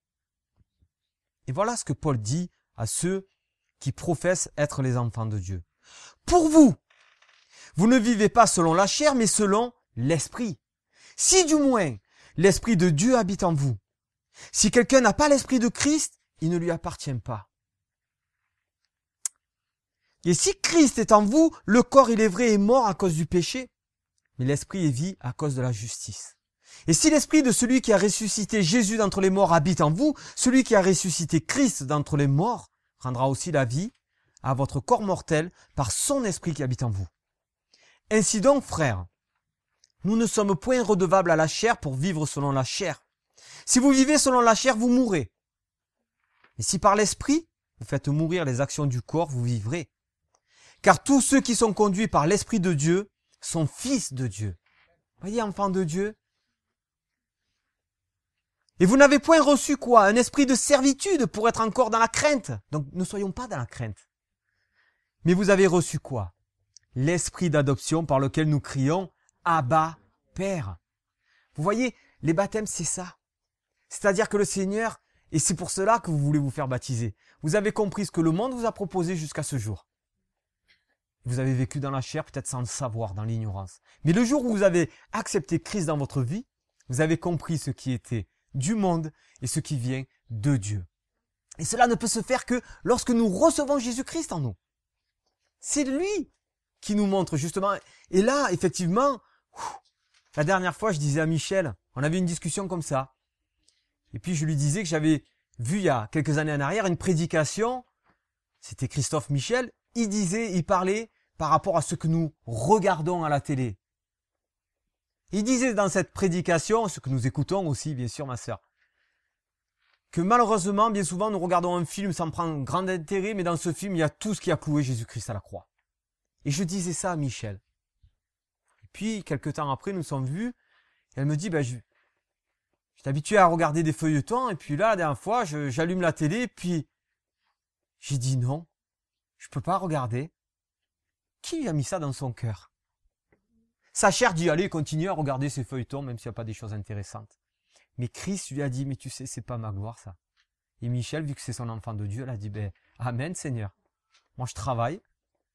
Et voilà ce que Paul dit à ceux qui professent être les enfants de Dieu. Pour vous, vous ne vivez pas selon la chair, mais selon l'esprit. Si du moins l'esprit de Dieu habite en vous. Si quelqu'un n'a pas l'esprit de Christ, il ne lui appartient pas. Et si Christ est en vous, le corps, il est vrai, est mort à cause du péché, mais l'esprit est vie à cause de la justice. Et si l'esprit de celui qui a ressuscité Jésus d'entre les morts habite en vous, celui qui a ressuscité Christ d'entre les morts rendra aussi la vie à votre corps mortel par son esprit qui habite en vous. Ainsi donc, frères, nous ne sommes point redevables à la chair pour vivre selon la chair. Si vous vivez selon la chair, vous mourrez. Et si par l'esprit, vous faites mourir les actions du corps, vous vivrez. Car tous ceux qui sont conduits par l'Esprit de Dieu sont fils de Dieu. Voyez, enfants de Dieu. Et vous n'avez point reçu quoi? Un esprit de servitude pour être encore dans la crainte. Donc ne soyons pas dans la crainte. Mais vous avez reçu quoi? L'esprit d'adoption par lequel nous crions Abba, Père. Vous voyez, les baptêmes, c'est ça. C'est-à-dire que le Seigneur, et c'est pour cela que vous voulez vous faire baptiser. Vous avez compris ce que le monde vous a proposé jusqu'à ce jour. Vous avez vécu dans la chair, peut-être sans le savoir, dans l'ignorance. Mais le jour où vous avez accepté Christ dans votre vie, vous avez compris ce qui était du monde et ce qui vient de Dieu. Et cela ne peut se faire que lorsque nous recevons Jésus-Christ en nous. C'est lui qui nous montre justement. Et là, effectivement, la dernière fois, je disais à Michel, on avait une discussion comme ça. Et puis je lui disais que j'avais vu il y a quelques années en arrière une prédication. C'était Christophe Michel. Il parlait par rapport à ce que nous regardons à la télé. Il disait dans cette prédication, ce que nous écoutons aussi, bien sûr, ma sœur, que malheureusement, bien souvent, nous regardons un film sans prendre grand intérêt, mais dans ce film, il y a tout ce qui a cloué Jésus-Christ à la croix. Et je disais ça à Michel. Et puis, quelques temps après, nous sommes vus, et elle me dit, je suis habitué à regarder des feuilletons, et puis là, la dernière fois, j'allume la télé, et puis j'ai dit non, je peux pas regarder. Qui a mis ça dans son cœur? Sa chair dit, allez, continue à regarder ces feuilletons, même s'il n'y a pas des choses intéressantes. Mais Christ lui a dit, mais tu sais, c'est pas ma gloire, ça. Et Michel, vu que c'est son enfant de Dieu, elle a dit, amen, Seigneur. Moi, je travaille,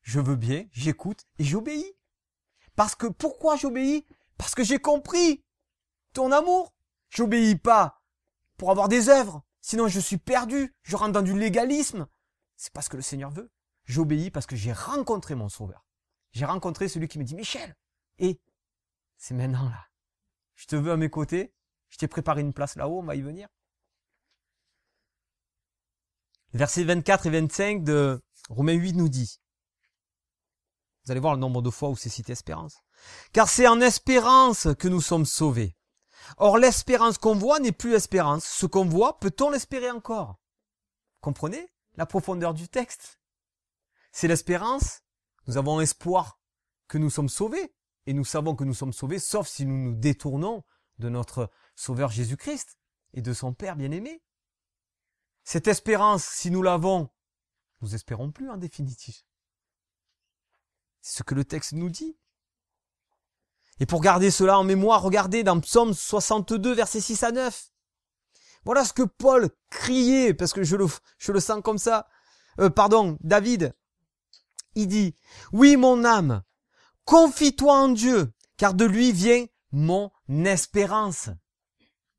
je veux bien, j'écoute et j'obéis. Pourquoi j'obéis? Parce que j'ai compris ton amour. J'obéis pas pour avoir des œuvres. Sinon, je suis perdu. Je rentre dans du légalisme. C'est pas ce que le Seigneur veut. J'obéis parce que j'ai rencontré mon Sauveur. J'ai rencontré celui qui me dit, Michel, et c'est maintenant là. Je te veux à mes côtés. Je t'ai préparé une place là-haut, on va y venir. Versets 24 et 25 de Romains 8 nous dit, vous allez voir le nombre de fois où c'est cité espérance. Car c'est en espérance que nous sommes sauvés. Or, l'espérance qu'on voit n'est plus espérance. Ce qu'on voit, peut-on l'espérer encore? Comprenez la profondeur du texte? C'est l'espérance. Nous avons espoir que nous sommes sauvés. Et nous savons que nous sommes sauvés, sauf si nous nous détournons de notre Sauveur Jésus-Christ et de son Père bien-aimé. Cette espérance, si nous l'avons, nous espérons plus en définitive. C'est ce que le texte nous dit. Et pour garder cela en mémoire, regardez dans Psaume 62, versets 6 à 9. Voilà ce que Paul criait, parce que je le sens comme ça. David, il dit, « Oui, mon âme, confie-toi en Dieu, car de lui vient mon espérance. »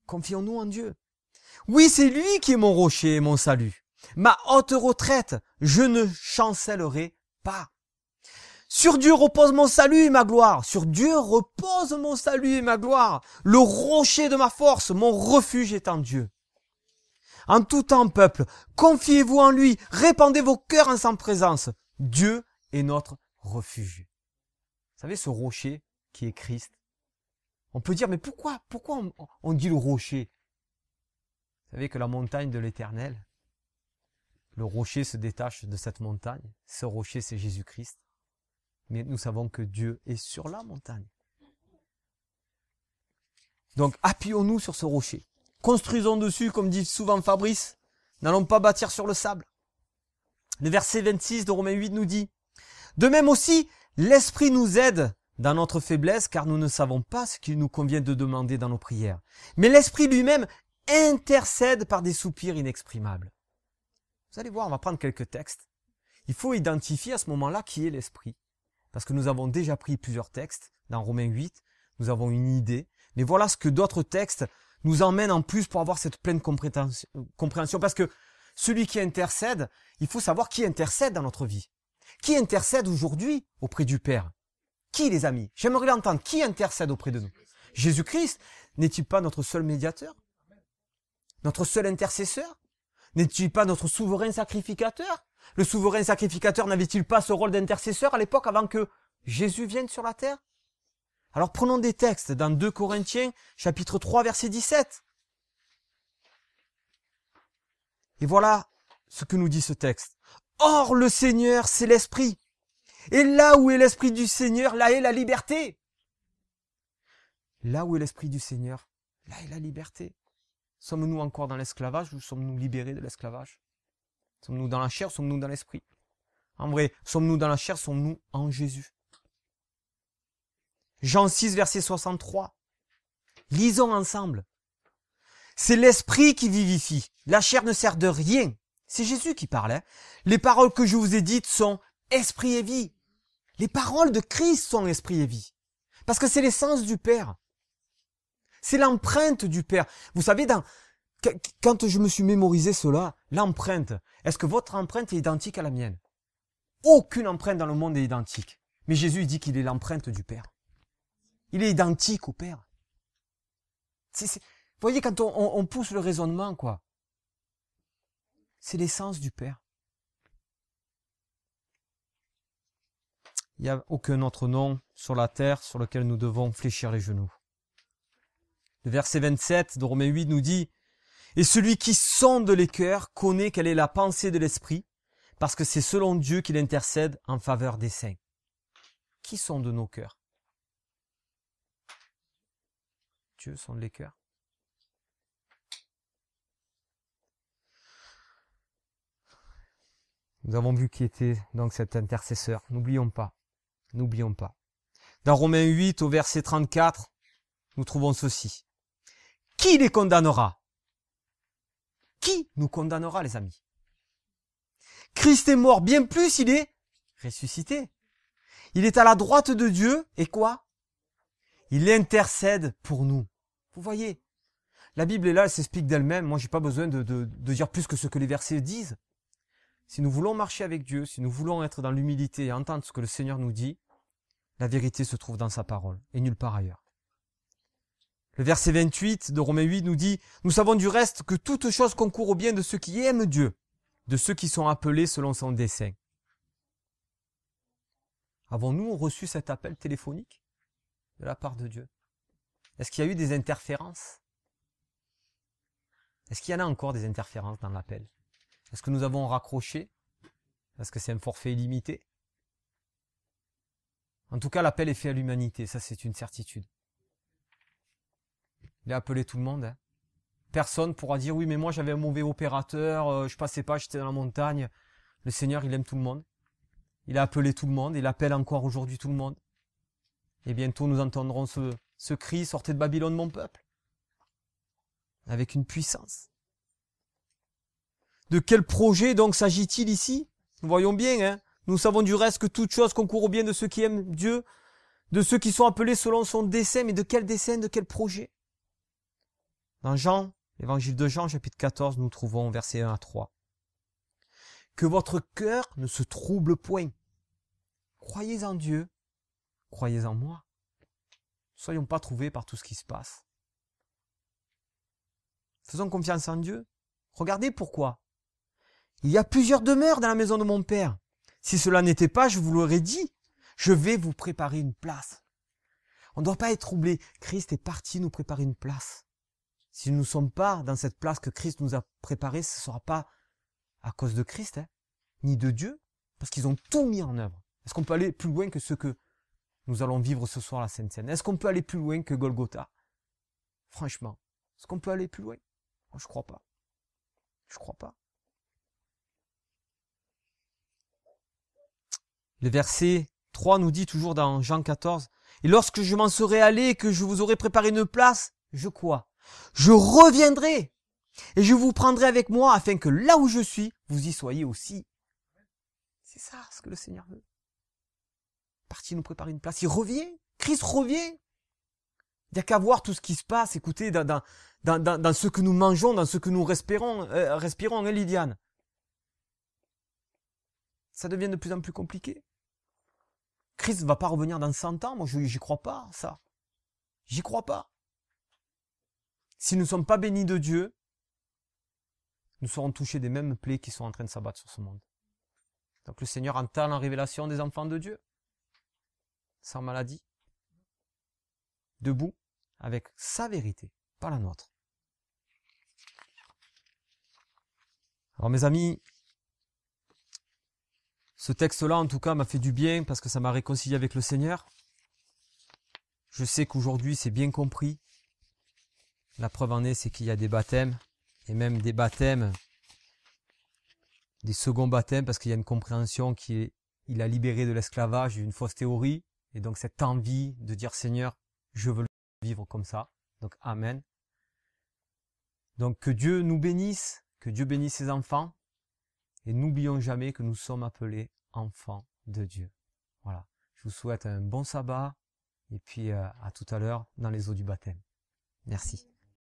Confions-nous en Dieu. « Oui, c'est lui qui est mon rocher et mon salut. Ma haute retraite, je ne chancellerai pas. Sur Dieu repose mon salut et ma gloire. Sur Dieu repose mon salut et ma gloire. Le rocher de ma force, mon refuge est en Dieu. En tout temps, peuple, confiez-vous en lui, répandez vos cœurs en sa présence. Dieu est notre refuge. » Vous savez, ce rocher qui est Christ. On peut dire, mais pourquoi on dit le rocher? Vous savez que la montagne de l'Éternel, le rocher se détache de cette montagne. Ce rocher, c'est Jésus-Christ. Mais nous savons que Dieu est sur la montagne. Donc, appuyons-nous sur ce rocher. Construisons dessus, comme dit souvent Fabrice. N'allons pas bâtir sur le sable. Le verset 26 de Romains 8 nous dit, « De même aussi, l'Esprit nous aide dans notre faiblesse, car nous ne savons pas ce qu'il nous convient de demander dans nos prières. Mais l'Esprit lui-même intercède par des soupirs inexprimables. » Vous allez voir, on va prendre quelques textes. Il faut identifier à ce moment-là qui est l'Esprit. Parce que nous avons déjà pris plusieurs textes. Dans Romains 8, nous avons une idée. Mais voilà ce que d'autres textes nous emmènent en plus pour avoir cette pleine compréhension. Parce que celui qui intercède, il faut savoir qui intercède dans notre vie. Qui intercède aujourd'hui auprès du Père? Qui, les amis? J'aimerais l'entendre. Qui intercède auprès de nous? Jésus-Christ n'est-il pas notre seul médiateur? Notre seul intercesseur? N'est-il pas notre souverain sacrificateur? Le souverain sacrificateur n'avait-il pas ce rôle d'intercesseur à l'époque avant que Jésus vienne sur la terre? Alors prenons des textes dans 2 Corinthiens, chapitre 3, verset 17. Et voilà ce que nous dit ce texte. « Or, le Seigneur, c'est l'Esprit. Et là où est l'Esprit du Seigneur, là est la liberté. » Là où est l'Esprit du Seigneur, là est la liberté. Sommes-nous encore dans l'esclavage ou sommes-nous libérés de l'esclavage? Sommes-nous dans la chair ou sommes-nous dans l'esprit? En vrai, sommes-nous dans la chair, sommes-nous en Jésus? Jean 6, verset 63. Lisons ensemble. C'est l'esprit qui vivifie. La chair ne sert de rien. C'est Jésus qui parle. Les paroles que je vous ai dites sont esprit et vie. Les paroles de Christ sont esprit et vie. Parce que c'est l'essence du Père. C'est l'empreinte du Père. Vous savez, quand je me suis mémorisé cela, l'empreinte, est-ce que votre empreinte est identique à la mienne? Aucune empreinte dans le monde est identique. Mais Jésus dit qu'il est l'empreinte du Père. Il est identique au Père. Vous voyez, quand on pousse le raisonnement, quoi, c'est l'essence du Père. Il n'y a aucun autre nom sur la terre sur lequel nous devons fléchir les genoux. Le verset 27 de Romains 8 nous dit « Et celui qui sonde les cœurs connaît quelle est la pensée de l'Esprit, parce que c'est selon Dieu qu'il intercède en faveur des saints. » Qui sonde nos cœurs? Dieu sonde les cœurs. Nous avons vu qui était donc cet intercesseur. N'oublions pas. N'oublions pas. Dans Romains 8, au verset 34, nous trouvons ceci. Qui les condamnera? Qui nous condamnera, les amis? Christ est mort, bien plus, il est ressuscité. Il est à la droite de Dieu, et quoi? Il intercède pour nous. Vous voyez, la Bible est là, elle s'explique d'elle-même. Moi, j'ai pas besoin de dire plus que ce que les versets disent. Si nous voulons marcher avec Dieu, si nous voulons être dans l'humilité et entendre ce que le Seigneur nous dit, la vérité se trouve dans sa parole, et nulle part ailleurs. Le verset 28 de Romains 8 nous dit « Nous savons du reste que toute chose concourt au bien de ceux qui aiment Dieu, de ceux qui sont appelés selon son dessein. » Avons-nous reçu cet appel téléphonique de la part de Dieu? Est-ce qu'il y a eu des interférences? Est-ce qu'il y en a encore des interférences dans l'appel? Est-ce que nous avons raccroché? Est-ce que c'est un forfait illimité? En tout cas, l'appel est fait à l'humanité, ça c'est une certitude. Il a appelé tout le monde. Hein. Personne pourra dire, oui mais moi j'avais un mauvais opérateur, je passais pas, j'étais dans la montagne. Le Seigneur, il aime tout le monde. Il a appelé tout le monde, il appelle encore aujourd'hui tout le monde. Et bientôt nous entendrons ce cri, sortez de Babylone mon peuple. Avec une puissance. De quel projet donc s'agit-il ici? Nous voyons bien, hein. Nous savons du reste que toute chose concourt au bien de ceux qui aiment Dieu, de ceux qui sont appelés selon son dessein. Mais de quel dessein, de quel projet? Dans Jean, l'évangile de Jean, chapitre 14, nous trouvons versets 1 à 3. Que votre cœur ne se trouble point. Croyez en Dieu, croyez en moi. Ne soyons pas trouvés par tout ce qui se passe. Faisons confiance en Dieu. Regardez pourquoi. Il y a plusieurs demeures dans la maison de mon Père. Si cela n'était pas, je vous l'aurais dit. Je vais vous préparer une place. On ne doit pas être troublé. Christ est parti nous préparer une place. Si nous ne sommes pas dans cette place que Christ nous a préparée, ce ne sera pas à cause de Christ, hein, ni de Dieu, parce qu'ils ont tout mis en œuvre. Est-ce qu'on peut aller plus loin que ce que nous allons vivre ce soir à la Sainte-Seine? Est-ce qu'on peut aller plus loin que Golgotha? Franchement, est-ce qu'on peut aller plus loin? Moi, je crois pas. Je crois pas. Le verset 3 nous dit toujours dans Jean 14, « Et lorsque je m'en serai allé et que je vous aurai préparé une place, je quoi? Je reviendrai et je vous prendrai avec moi afin que là où je suis, vous y soyez aussi. » C'est ça ce que le Seigneur veut. Parti nous préparer une place. Il revient. Christ revient. Il n'y a qu'à voir tout ce qui se passe. Écoutez, dans ce que nous mangeons, dans ce que nous respirons, hein, Lydiane. Ça devient de plus en plus compliqué. Christ ne va pas revenir dans 100 ans. Moi, j'y crois pas, ça. J'y crois pas. Si nous ne sommes pas bénis de Dieu, nous serons touchés des mêmes plaies qui sont en train de s'abattre sur ce monde. Donc le Seigneur entend la révélation des enfants de Dieu, sans maladie, debout, avec sa vérité, pas la nôtre. Alors mes amis, ce texte-là en tout cas m'a fait du bien parce que ça m'a réconcilié avec le Seigneur. Je sais qu'aujourd'hui c'est bien compris. La preuve en est, c'est qu'il y a des baptêmes, et même des baptêmes, des seconds baptêmes, parce qu'il y a une compréhension il a libéré de l'esclavage, une fausse théorie, et donc cette envie de dire Seigneur, je veux vivre comme ça. Donc Amen. Donc que Dieu nous bénisse, que Dieu bénisse ses enfants, et n'oublions jamais que nous sommes appelés enfants de Dieu. Voilà. Je vous souhaite un bon sabbat, et puis à tout à l'heure dans les eaux du baptême. Merci.